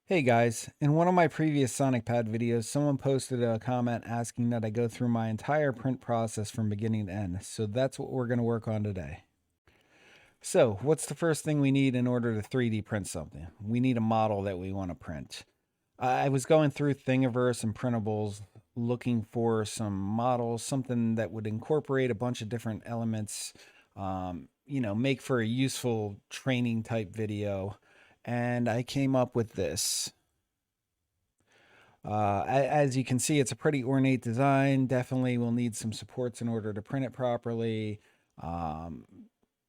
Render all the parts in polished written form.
Hey guys, in one of my previous Sonic Pad videos, someone posted a comment asking that I go through my entire print process from beginning to end. So that's what we're going to work on today. So what's the first thing we need in order to 3D print something? We need a model that we want to print. I was going through Thingiverse and printables looking for some models, something that would incorporate a bunch of different elements, make for a useful training type video. And I came up with this. As you can see, it's a pretty ornate design. Definitely will need some supports in order to print it properly. Um,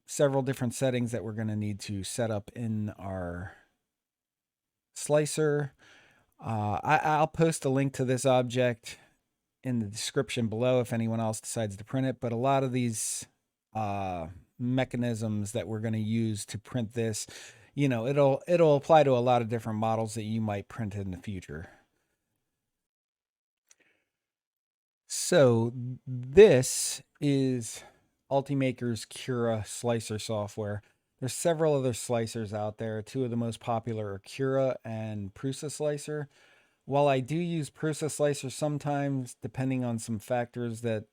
Several different settings that we're going to need to set up in our slicer. I'll post a link to this object in the description below if anyone else decides to print it. But a lot of these mechanisms that we're going to use to print this, it'll apply to a lot of different models that you might print in the future. So this is Ultimaker's Cura slicer software. There's several other slicers out there. Two of the most popular are Cura and Prusa Slicer. While I do use Prusa Slicer sometimes, depending on some factors that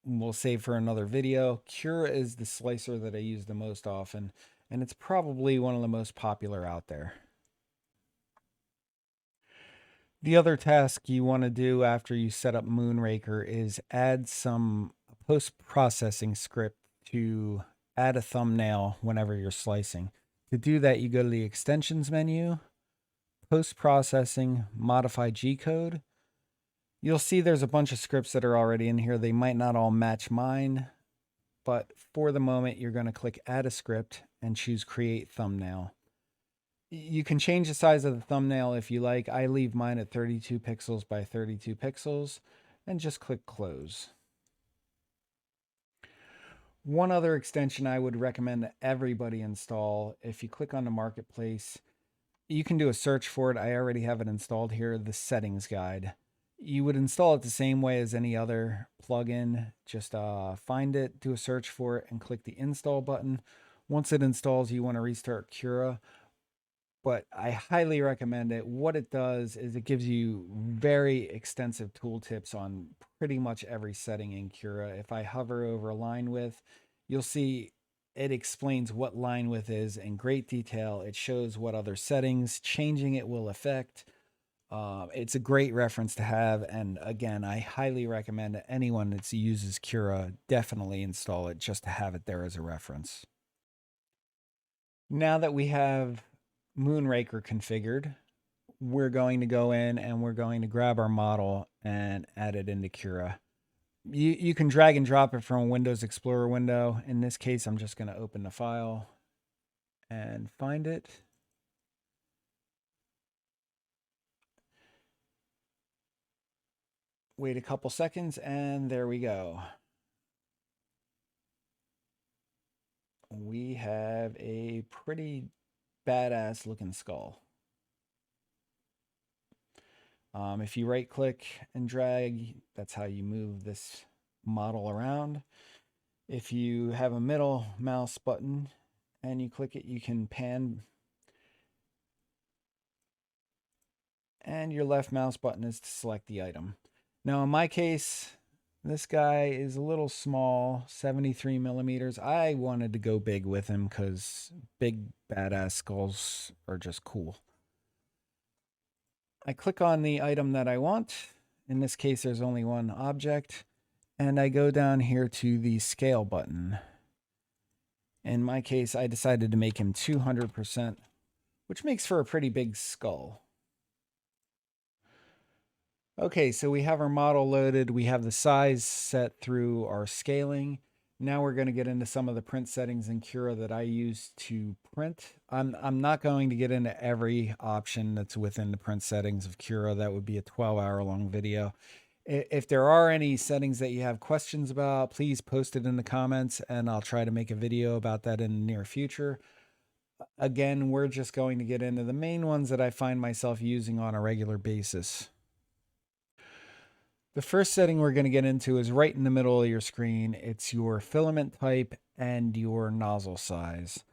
we'll save for another video, Cura is the slicer that I use the most often, and it's probably one of the most popular out there. The other task you want to do after you set up Moonraker is add some post-processing script to add a thumbnail whenever you're slicing. To do that, you go to the extensions menu, post-processing, modify G-code. You'll see there's a bunch of scripts that are already in here. They might not all match mine, but for the moment, you're going to click add a script and choose create thumbnail. You can change the size of the thumbnail if you like. I leave mine at 32 pixels by 32 pixels and just click close. One other extension I would recommend that everybody install, if you click on the marketplace, you can do a search for it. I already have it installed here, the settings guide. You would install it the same way as any other plugin. Just find it, do a search for it, and click the install button. Once it installs, you want to restart Cura. But I highly recommend it. What it does is it gives you very extensive tooltips on pretty much every setting in Cura. If I hover over line width, you'll see it explains what line width is in great detail. It shows what other settings changing it will affect. It's a great reference to have. And again, I highly recommend that anyone that uses Cura definitely install it just to have it there as a reference. Now that we have Moonraker configured, we're going to go in and we're going to grab our model and add it into Cura. You can drag and drop it from a Windows Explorer window. In this case, I'm just going to open the file and find it. Wait a couple seconds and there we go. We have a pretty badass looking skull. If you right click and drag, that's how you move this model around. If you have a middle mouse button and you click it, you can pan. And your left mouse button is to select the item. Now in my case, this guy is a little small, 73 millimeters. I wanted to go big with him because big badass skulls are just cool. I click on the item that I want. In this case, there's only one object. And I go down here to the scale button. In my case, I decided to make him 200%, which makes for a pretty big skull. Okay, so we have our model loaded. We have the size set through our scaling. Now we're going to get into some of the print settings in Cura that I use to print. I'm not going to get into every option that's within the print settings of Cura. That would be a 12-hour long video. If there are any settings that you have questions about, please post it in the comments and I'll try to make a video about that in the near future. Again, we're just going to get into the main ones that I find myself using on a regular basis. The first setting we're going to get into is right in the middle of your screen. It's your filament type and your nozzle size.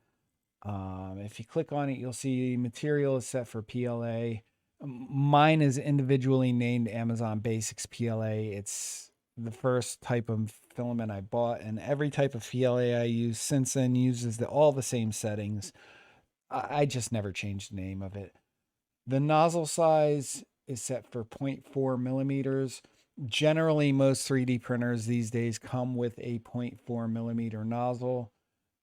If you click on it, you'll see material is set for PLA. Mine is individually named Amazon Basics PLA. It's the first type of filament I bought, and every type of PLA I use since then uses all the same settings. I just never changed the name of it. The nozzle size is set for 0.4 millimeters. Generally, most 3D printers these days come with a 0.4 millimeter nozzle.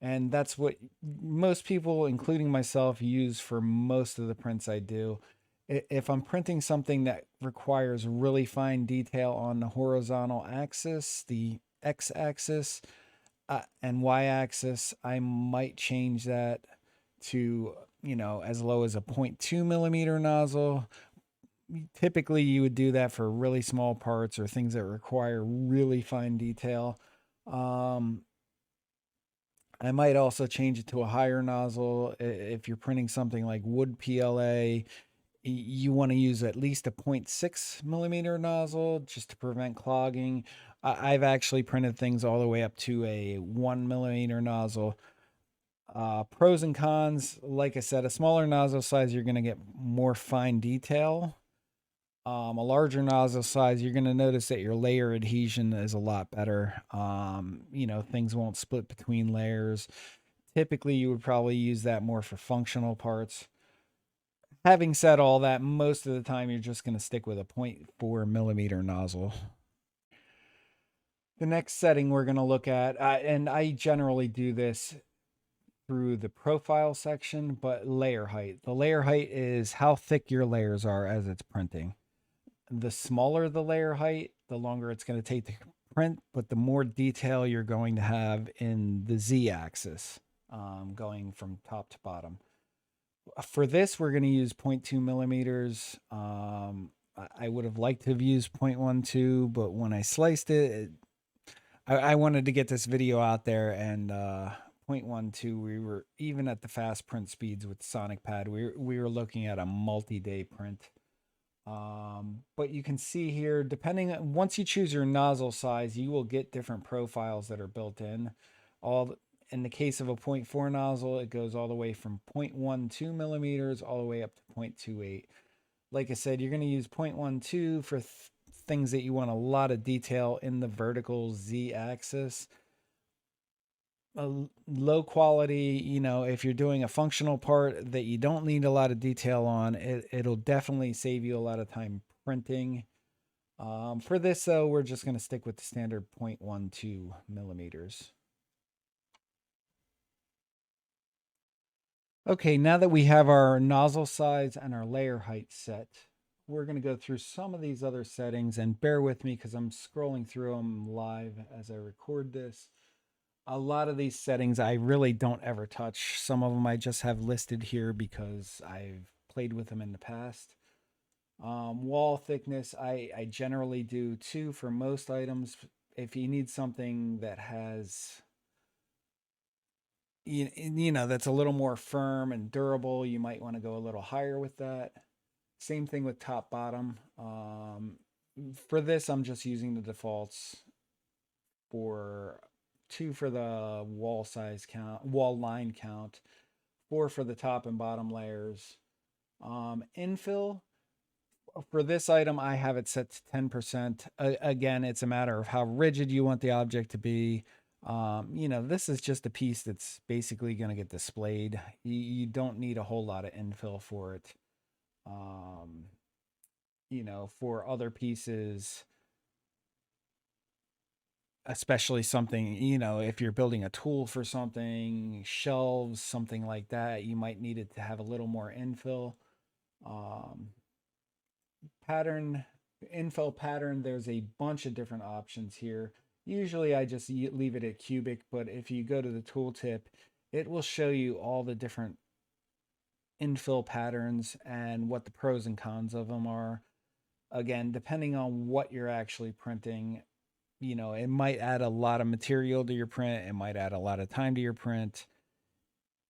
And that's what most people, including myself, use for most of the prints I do. If I'm printing something that requires really fine detail on the horizontal axis, the x axis, and y axis, I might change that to, as low as a 0.2 millimeter nozzle. Typically, you would do that for really small parts or things that require really fine detail. Um, I might also change it to a higher nozzle. If you're printing something like wood PLA, you want to use at least a 0.6 millimeter nozzle just to prevent clogging. I've actually printed things all the way up to a 1 millimeter nozzle. Pros and cons, like I said, a smaller nozzle size, you're going to get more fine detail. A larger nozzle size, you're going to notice that your layer adhesion is a lot better. Things won't split between layers. Typically, you would probably use that more for functional parts. Having said all that, most of the time you're just going to stick with a 0.4 millimeter nozzle. The next setting we're going to look at, and I generally do this through the profile section, but layer height. The layer height is how thick your layers are as it's printing. The smaller the layer height, the longer it's going to take to print, but the more detail you're going to have in the Z axis, going from top to bottom. For this, we're going to use 0.2 millimeters. I would have liked to have used 0.12, but when I sliced I wanted to get this video out there, and 0.12, we were even at the fast print speeds with Sonic Pad. We were looking at a multi-day print. But you can see here, once you choose your nozzle size, you will get different profiles that are built in. In the case of a 0.4 nozzle, it goes all the way from 0.12 millimeters all the way up to 0.28. Like I said, you're going to use 0.12 for things that you want a lot of detail in the vertical Z axis. A low quality, if you're doing a functional part that you don't need a lot of detail on, it'll definitely save you a lot of time printing. For this, though, we're just going to stick with the standard 0.12 millimeters. Okay, now that we have our nozzle size and our layer height set, we're going to go through some of these other settings, and bear with me because I'm scrolling through them live as I record this. A lot of these settings I really don't ever touch. Some of them I just have listed here because I've played with them in the past. Wall thickness, I generally do 2 for most items. If you need something that has, that's a little more firm and durable, you might want to go a little higher with that. Same thing with top bottom. For this, I'm just using the defaults for 2 for the wall line count, 4 for the top and bottom layers. Infill, for this item, I have it set to 10%. Again, it's a matter of how rigid you want the object to be. This is just a piece that's basically going to get displayed. You don't need a whole lot of infill for it. For other pieces, especially something, if you're building a tool for something, shelves, something like that, you might need it to have a little more infill. Um, pattern, infill pattern, there's a bunch of different options here. Usually I just leave it at cubic, but if you go to the tooltip, it will show you all the different infill patterns and what the pros and cons of them are. Again, depending on what you're actually printing, it might add a lot of material to your print. It might add a lot of time to your print.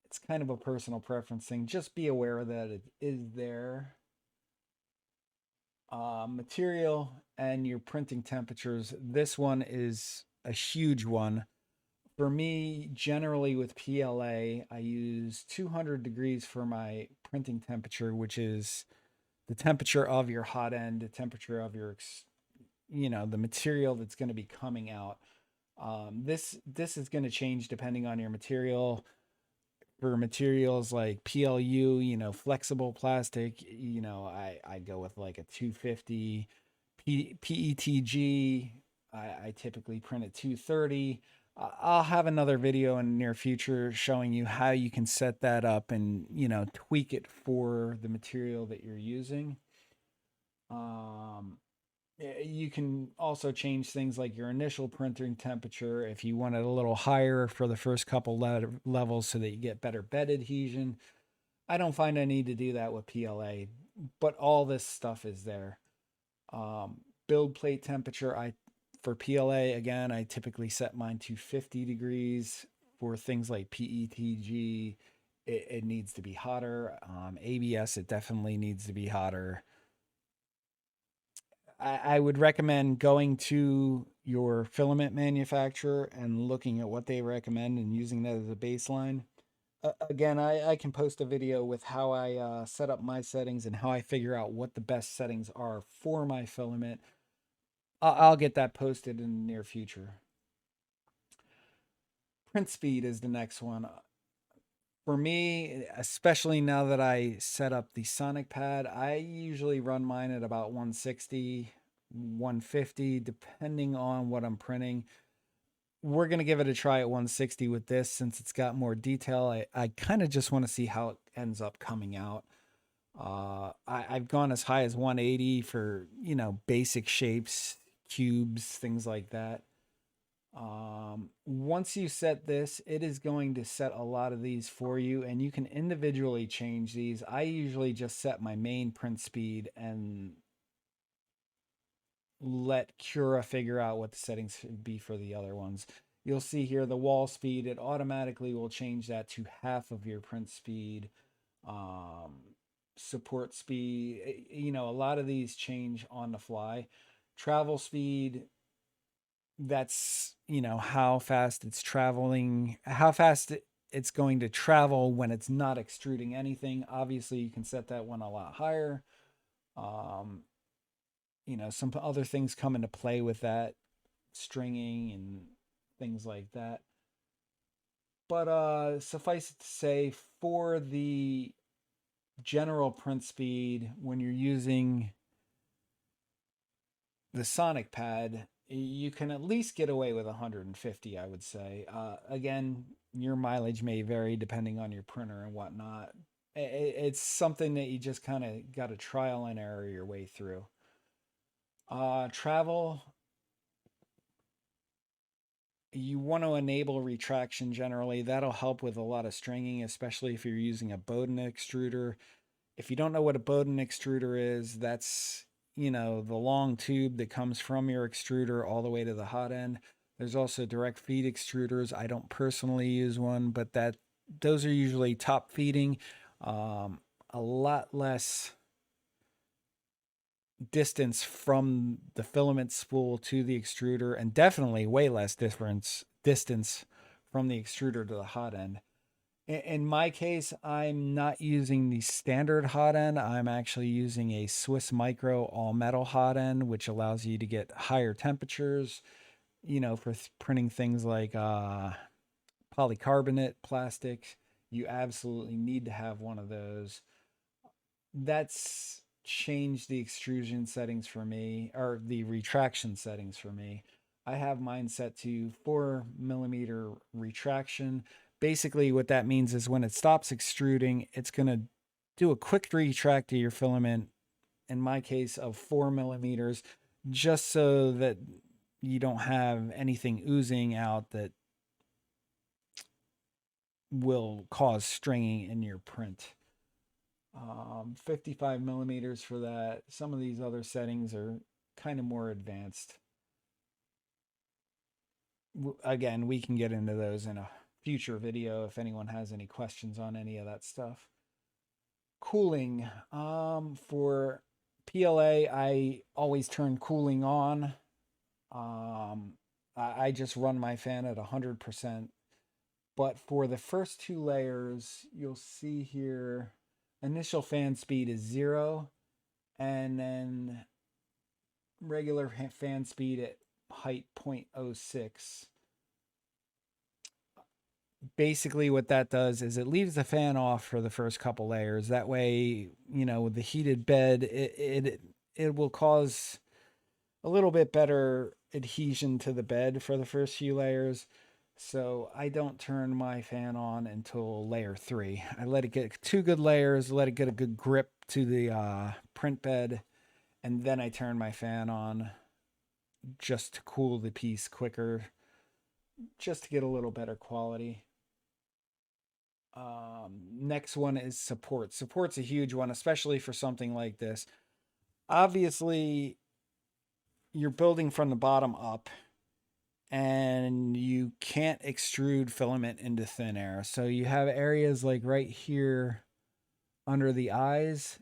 It's kind of a personal preference thing. Just be aware that it is there. Material and your printing temperatures. This one is a huge one. For me, generally with PLA, I use 200 degrees for my printing temperature, which is the temperature of your hot end, the temperature of your, the material that's going to be coming out. This is going to change depending on your material. For materials like PLU, flexible plastic, I go with like a 250. PETG, I typically print at 230. I'll have another video in the near future showing you how you can set that up and, tweak it for the material that you're using. Um, you can also change things like your initial printing temperature if you want it a little higher for the first couple levels so that you get better bed adhesion. I don't find I need to do that with PLA, but all this stuff is there. Build plate temperature, for PLA, again, I typically set mine to 50 degrees. For things like PETG, it needs to be hotter. ABS, it definitely needs to be hotter. I would recommend going to your filament manufacturer and looking at what they recommend and using that as a baseline. Again, I can post a video with how I set up my settings and how I figure out what the best settings are for my filament. I'll get that posted in the near future. Print speed is the next one. For me, especially now that I set up the Sonic pad, I usually run mine at about 160, 150, depending on what I'm printing. We're going to give it a try at 160 with this since it's got more detail. I kind of just want to see how it ends up coming out. I've gone as high as 180 for, basic shapes, cubes, things like that. Once you set this, it is going to set a lot of these for you, and you can individually change these. I usually just set my main print speed and let Cura figure out what the settings should be for the other ones. You'll see here the wall speed, it automatically will change that to half of your print speed. Support speed, a lot of these change on the fly. Travel speed, that's, how fast it's traveling, how fast it's going to travel when it's not extruding anything. Obviously, you can set that one a lot higher. Um, some other things come into play with that, stringing and things like that. But suffice it to say, for the general print speed, when you're using the Sonic pad, you can at least get away with 150, I would say. Again, your mileage may vary depending on your printer and whatnot. It's something that you just kind of got to trial and error your way through. Travel, you want to enable retraction generally. That'll help with a lot of stringing, especially if you're using a Bowden extruder. If you don't know what a Bowden extruder is, that's, the long tube that comes from your extruder all the way to the hot end. There's also direct feed extruders. I don't personally use one, but those are usually top feeding. A lot less distance from the filament spool to the extruder, and definitely way less distance from the extruder to the hot end. In my case, I'm not using the standard hot end. I'm actually using a Swiss Micro all metal hot end, which allows you to get higher temperatures, for printing things like polycarbonate plastic. You absolutely need to have one of those. That's changed the extrusion settings for me, or the retraction settings for me. I have mine set to 4 millimeter retraction. Basically, what that means is when it stops extruding, it's going to do a quick retract to your filament, in my case, of 4 millimeters, just so that you don't have anything oozing out that will cause stringing in your print. 55 millimeters for that. Some of these other settings are kind of more advanced. Again, we can get into those in a future video if anyone has any questions on any of that stuff. Cooling. For PLA, I always turn cooling on. I just run my fan at 100%. But for the first two layers, you'll see here, initial fan speed is 0. and then regular fan speed at height 0.06. Basically what that does is it leaves the fan off for the first couple layers. That way, you know, with the heated bed, it will cause a little bit better adhesion to the bed for the first few layers. So I don't turn my fan on until layer 3. I let it get 2 good layers, let it get a good grip to the print bed, and then I turn my fan on just to cool the piece quicker, just to get a little better quality. Next one is support. Support's a huge one, especially for something like this. Obviously, you're building from the bottom up, and you can't extrude filament into thin air. So you have areas like right here under the eyes.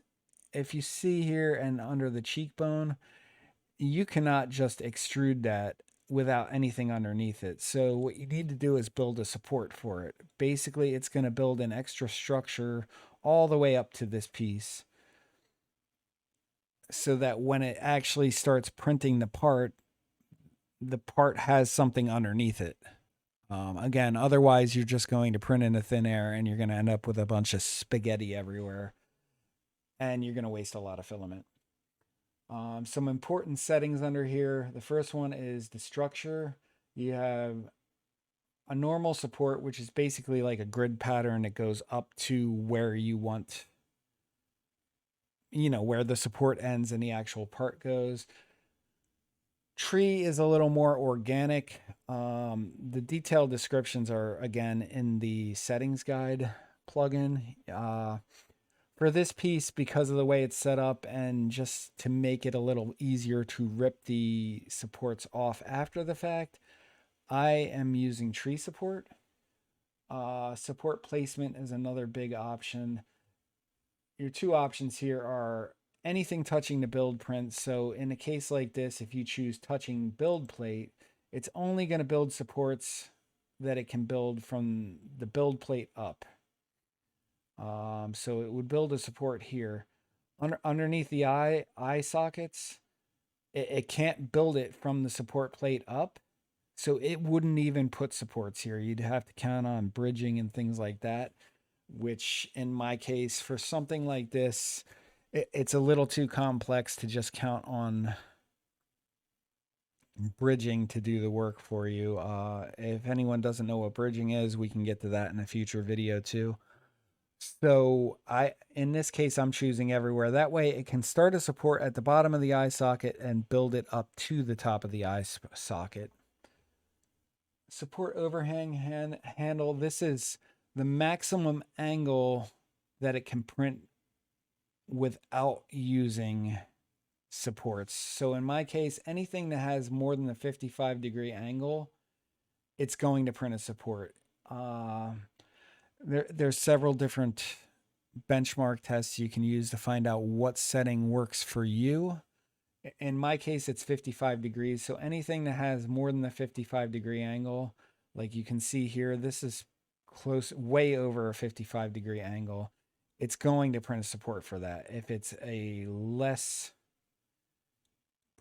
If you see here and under the cheekbone, you cannot just extrude that without anything underneath it. So what you need to do is build a support for it. Basically, it's going to build an extra structure all the way up to this piece so that when it actually starts printing the part has something underneath it. Again, otherwise you're just going to print into thin air and you're going to end up with a bunch of spaghetti everywhere and you're going to waste a lot of filament. Some important settings under here. The first one is the structure. You have a normal support, which is basically like a grid pattern that goes up to where you want, you know, where the support ends and the actual part goes. Tree is a little more organic. The detailed descriptions are, again, in the settings guide plugin. For this piece, because of the way it's set up and just to make it a little easier to rip the supports off after the fact, I am using tree support. Support placement is another big option. Your two options here are anything touching the build print. So in a case like this, if you choose touching build plate, it's only going to build supports that it can build from the build plate up. So it would build a support here. Underneath the eye sockets, it can't build it from the support plate up. So it wouldn't even put supports here. You'd have to count on bridging and things like that, which in my case, for something like this, it's a little too complex to just count on bridging to do the work for you. If anyone doesn't know what bridging is, we can get to that in a future video too. So in this case, I'm choosing everywhere. That way it can start a support at the bottom of the eye socket and build it up to the top of the eye socket. Support overhang handle. This is the maximum angle that it can print without using supports. So in my case, anything that has more than a 55-degree angle, it's going to print a support. There's several different benchmark tests you can use to find out what setting works for you. In my case, it's 55 degrees. So anything that has more than a 55-degree angle, like you can see here, this is close, way over a 55-degree angle. It's going to print a support for that. If it's a less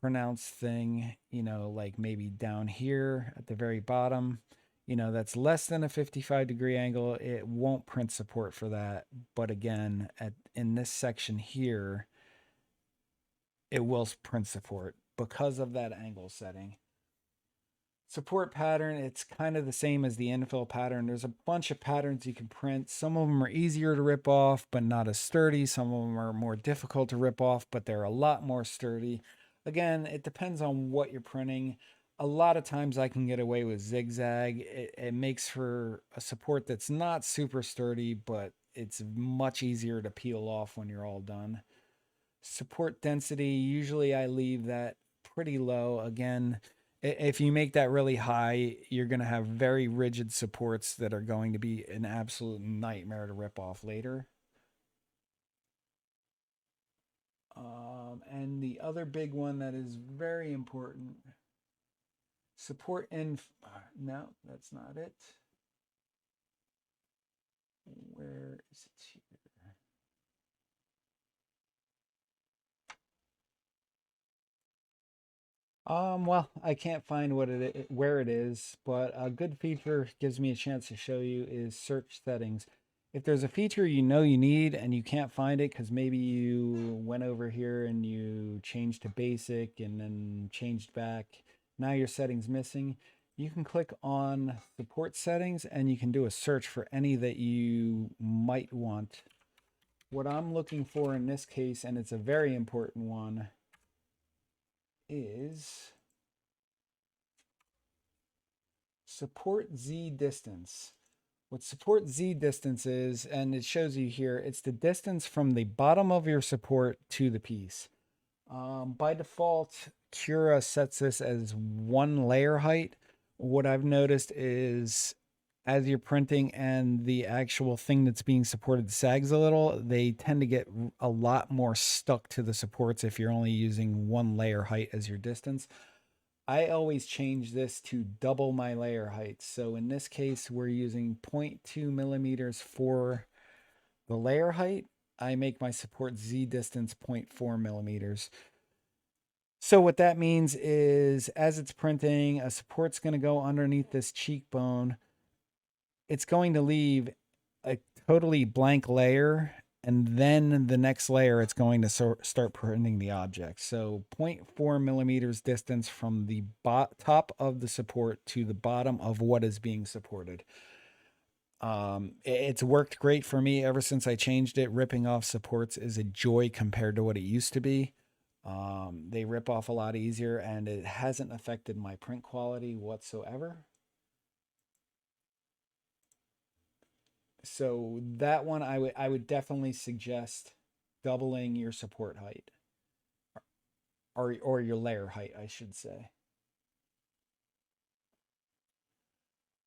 pronounced thing, you know, like maybe down here at the very bottom, you know, that's less than a 55-degree angle, it won't print support for that. But again, in this section here, it will print support because of that angle setting. Support pattern, it's kind of the same as the infill pattern. There's a bunch of patterns you can print. Some of them are easier to rip off, but not as sturdy. Some of them are more difficult to rip off, but they're a lot more sturdy. Again, it depends on what you're printing. A lot of times I can get away with zigzag. It makes for a support that's not super sturdy, but it's much easier to peel off when you're all done. Support density, usually I leave that pretty low. Again, if you make that really high, you're going to have very rigid supports that are going to be an absolute nightmare to rip off later. And the other big one that is very important, support no, that's not it. Where is it here? Well, I can't find where it is, but a good feature gives me a chance to show you is search settings. If there's a feature you know you need and you can't find it because maybe you went over here and you changed to basic and then changed back, now your setting's missing, you can click on support settings and you can do a search for any that you might want. What I'm looking for in this case, and it's a very important one, is support Z distance. What support Z distance is, and it shows you here, it's the distance from the bottom of your support to the piece. By default, Cura sets this as one layer height. What I've noticed is as you're printing and the actual thing that's being supported sags a little, they tend to get a lot more stuck to the supports if you're only using one layer height as your distance. I always change this to double my layer height. So in this case, we're using 0.2 millimeters for the layer height. I make my support Z distance 0.4 millimeters. So what that means is as it's printing, a support's going to go underneath this cheekbone. It's going to leave a totally blank layer, and then the next layer it's going to start printing the object. So 0.4 millimeters distance from the top of the support to the bottom of what is being supported. It's worked great for me ever since I changed it. Ripping off supports is a joy compared to what it used to be. They rip off a lot easier, and it hasn't affected my print quality whatsoever. So that one I would definitely suggest doubling your support height, or your layer height, I should say.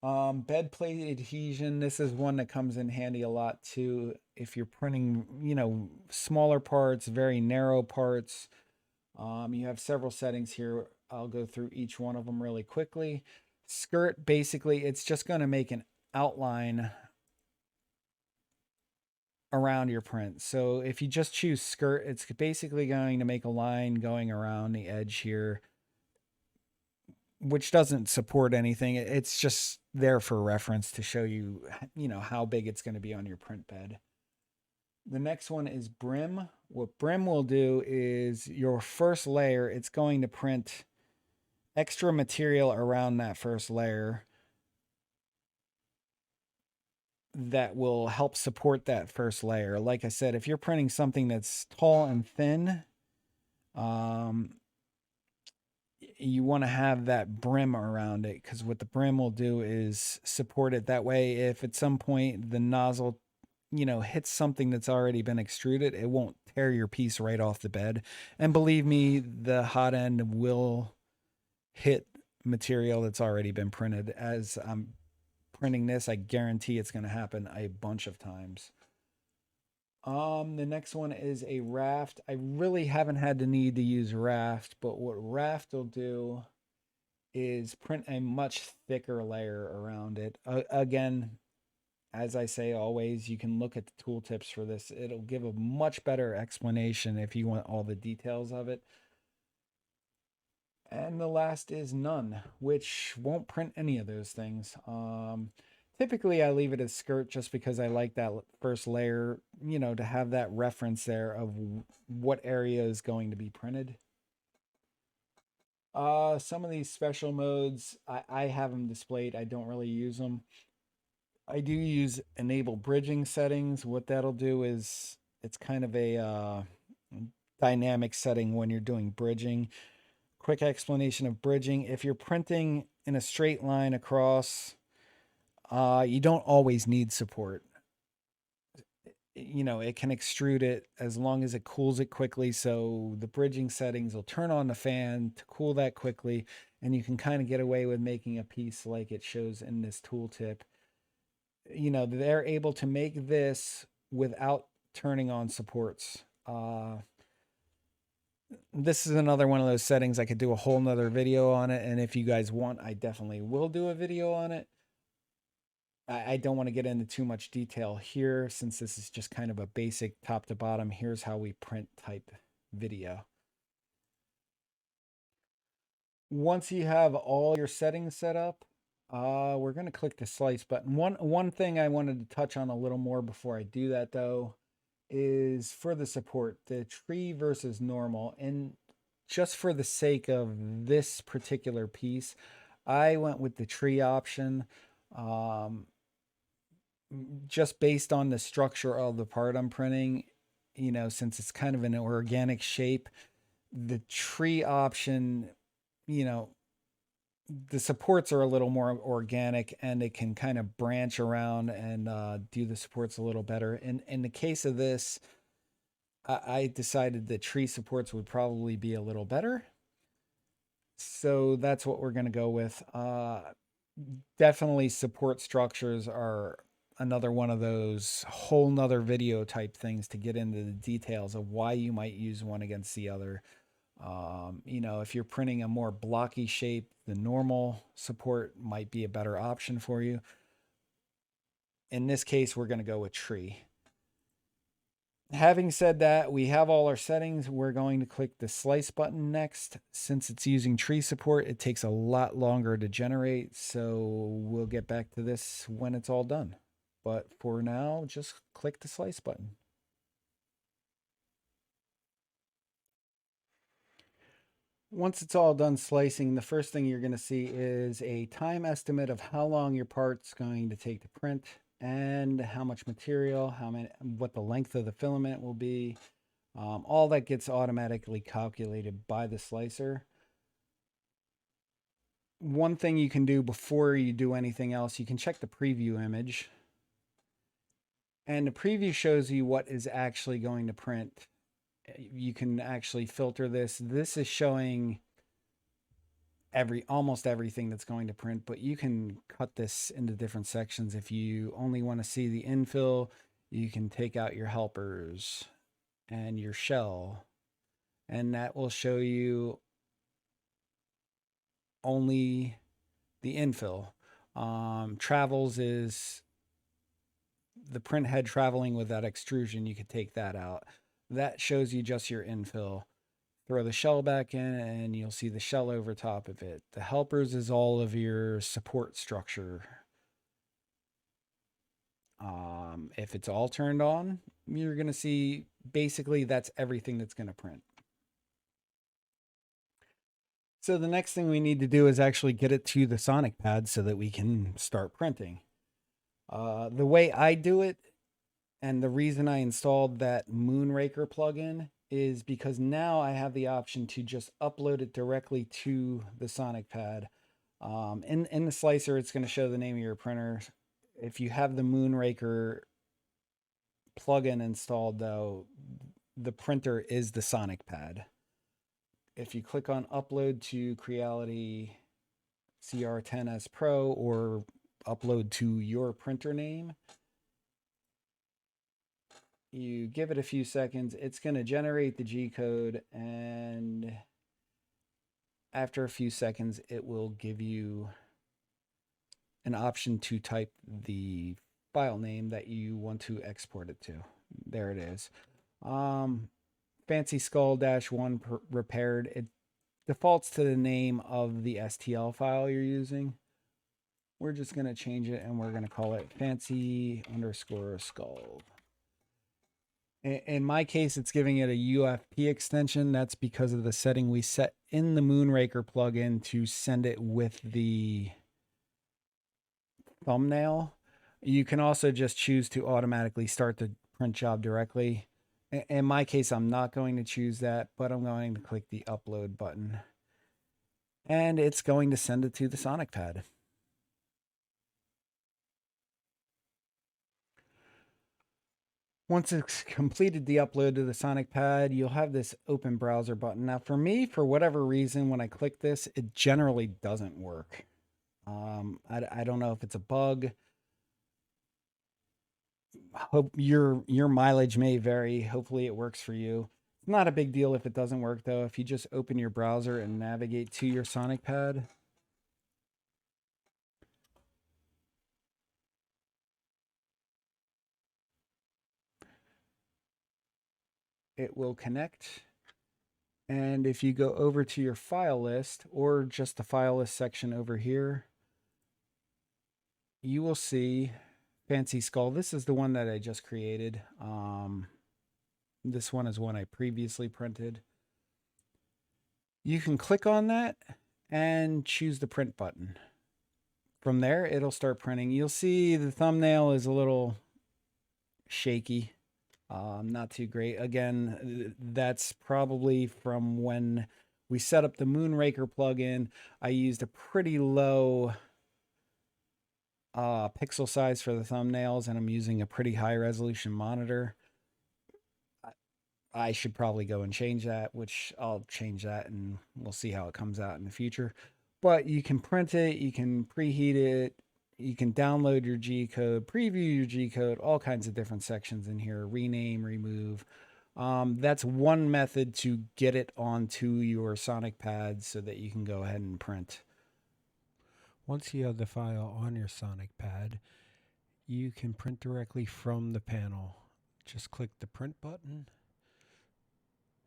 Bed plate adhesion. This is one that comes in handy a lot too. If you're printing, smaller parts, very narrow parts, you have several settings here. I'll go through each one of them really quickly. Skirt, basically, it's just going to make an outline around your print. So if you just choose skirt, it's basically going to make a line going around the edge here, which doesn't support anything. It's just there for reference to show you, how big it's going to be on your print bed. The next one is brim. What brim will do is your first layer, it's going to print extra material around that first layer that will help support that first layer. Like I said, if you're printing something that's tall and thin, you want to have that brim around it, because what the brim will do is support it. That way, if at some point the nozzle, hits something that's already been extruded, it won't tear your piece right off the bed. And believe me, the hot end will hit material that's already been printed. As I'm printing this, I guarantee it's going to happen a bunch of times. The next one is a raft. I really haven't had the need to use raft, but what raft will do is print a much thicker layer around it. Again, as I say always, you can look at the tooltips for this. It'll give a much better explanation if you want all the details of it. And the last is none, which won't print any of those things. Typically, I leave it as skirt just because I like that first layer, to have that reference there of what area is going to be printed. Some of these special modes, I have them displayed. I don't really use them. I do use enable bridging settings. What that'll do is it's kind of a dynamic setting when you're doing bridging. Quick explanation of bridging. If you're printing in a straight line across, you don't always need support. It can extrude it as long as it cools it quickly. So the bridging settings will turn on the fan to cool that quickly, and you can kind of get away with making a piece like it shows in this tooltip. They're able to make this without turning on supports. This is another one of those settings. I could do a whole nother video on it, and if you guys want, I definitely will do a video on it. I don't want to get into too much detail here since this is just kind of a basic top to bottom, here's how we print type video. Once you have all your settings set up, we're going to click the slice button. One thing I wanted to touch on a little more before I do that, though, is for the support, the tree versus normal. And just for the sake of this particular piece, I went with the tree option. Um, just based on the structure of the part I'm printing, since it's kind of an organic shape, the tree option, you know, the supports are a little more organic and it can kind of branch around and do the supports a little better. In the case of this, I decided the tree supports would probably be a little better. So that's what we're going to go with. Definitely support structures are another one of those whole nother video type things to get into the details of why you might use one against the other. If you're printing a more blocky shape, the normal support might be a better option for you. In this case, we're going to go with tree. Having said that, we have all our settings. We're going to click the slice button next. Since it's using tree support, it takes a lot longer to generate, so we'll get back to this when it's all done. But for now, just click the slice button. Once it's all done slicing, the first thing you're going to see is a time estimate of how long your part's going to take to print and how much material, what the length of the filament will be. All that gets automatically calculated by the slicer. One thing you can do before you do anything else, you can check the preview image. And the preview shows you what is actually going to print. You can actually filter this. This is showing almost everything that's going to print, but you can cut this into different sections. If you only want to see the infill, you can take out your helpers and your shell, and that will show you only the infill. Travels is the print head traveling with that extrusion. You could take that out. That shows you just your infill. Throw the shell back in and you'll see the shell over top of it. The helpers is all of your support structure. If it's all turned on, you're going to see basically that's everything that's going to print. So the next thing we need to do is actually get it to the Sonic pad so that we can start printing. The way I do it, and the reason I installed that Moonraker plugin, is because now I have the option to just upload it directly to the Sonic pad. In the slicer, it's going to show the name of your printer. If you have the Moonraker plugin installed, though, the printer is the Sonic pad. If you click on upload to Creality CR-10S Pro or upload to your printer name, you give it a few seconds, it's going to generate the G code, and after a few seconds, it will give you an option to type the file name that you want to export it to. There it is. Fancy Skull -1 repaired. It defaults to the name of the STL file you're using. We're just going to change it and we're going to call it fancy_skull. In my case, it's giving it a UFP extension. That's because of the setting we set in the Moonraker plugin to send it with the thumbnail. You can also just choose to automatically start the print job directly. In my case, I'm not going to choose that, but I'm going to click the upload button. And it's going to send it to the Sonic pad. Once it's completed the upload to the Sonic pad, you'll have this open browser button. Now, for me, for whatever reason, when I click this, it generally doesn't work. I don't know if it's a bug. Hope your mileage may vary. Hopefully it works for you. It's not a big deal if it doesn't work, though. If you just open your browser and navigate to your Sonic pad, it will connect. And if you go over to your file list or just the file list section over here, you will see Fancy Skull. This is the one that I just created. This one is one I previously printed. You can click on that and choose the print button. From there, it'll start printing. You'll see the thumbnail is a little shaky. Not too great. Again, that's probably from when we set up the Moonraker plugin. I used a pretty low pixel size for the thumbnails, and I'm using a pretty high resolution monitor. I should probably go and change that, which I'll change that and we'll see how it comes out in the future. But you can print it, you can preheat it, you can download your G code, preview your G code, all kinds of different sections in here, rename, remove. That's one method to get it onto your Sonic pad so that you can go ahead and print. Once you have the file on your Sonic pad, you can print directly from the panel. Just click the print button,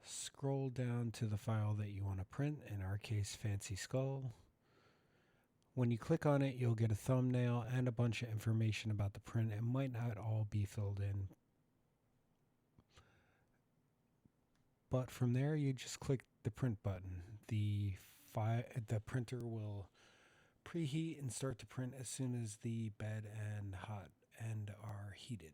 scroll down to the file that you want to print, in our case, Fancy Skull. When you click on it, you'll get a thumbnail and a bunch of information about the print. It might not all be filled in, but from there, you just click the print button. The printer will preheat and start to print as soon as the bed and hot end are heated.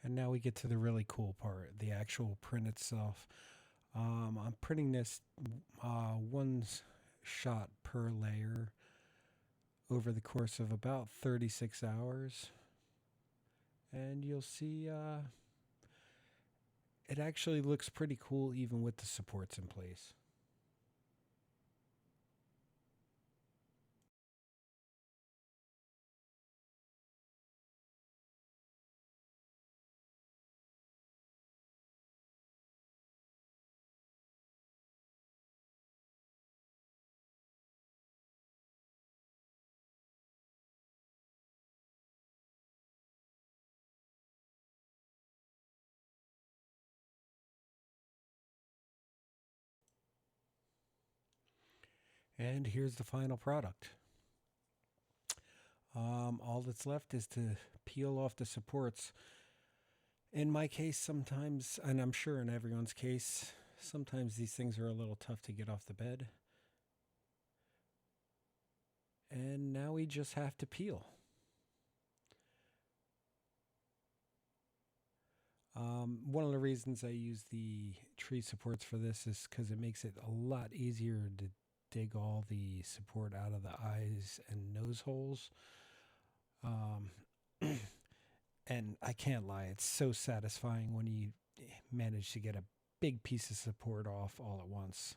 And now we get to the really cool part, the actual print itself. I'm printing this one shot per layer over the course of about 36 hours. And you'll see it actually looks pretty cool even with the supports in place. And here's the final product. All that's left is to peel off the supports. In my case, sometimes, and I'm sure in everyone's case, sometimes these things are a little tough to get off the bed. And now we just have to peel. One of the reasons I use the tree supports for this is because it makes it a lot easier to dig all the support out of the eyes and nose holes. Um, and I can't lie, it's so satisfying when you manage to get a big piece of support off all at once.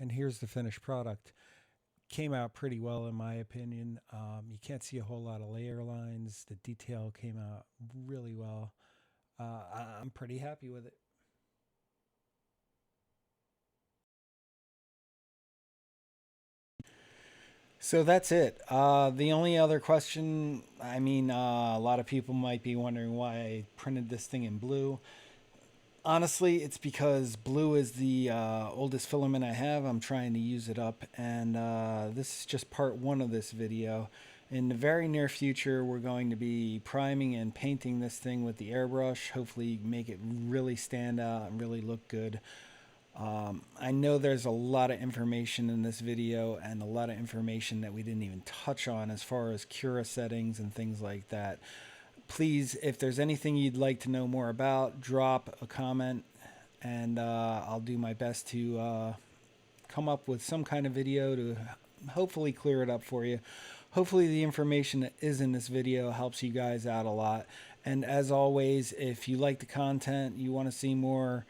and here's the finished product. Came out pretty well in my opinion. You can't see a whole lot of layer lines. The detail came out really well. I'm pretty happy with it. So that's it. The only other question, I mean, a lot of people might be wondering why I printed this thing in blue. Honestly, it's because blue is the oldest filament I have. I'm trying to use it up, and this is just part one of this video. In the very near future, we're going to be priming and painting this thing with the airbrush. Hopefully make it really stand out and really look good. I know there's a lot of information in this video and a lot of information that we didn't even touch on as far as Cura settings and things like that. Please, if there's anything you'd like to know more about, drop a comment, and I'll do my best to come up with some kind of video to hopefully clear it up for you. Hopefully the information that is in this video helps you guys out a lot. And as always, if you like the content, you want to see more,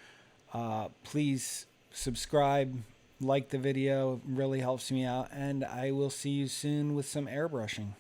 please subscribe, like the video, it really helps me out, and I will see you soon with some airbrushing.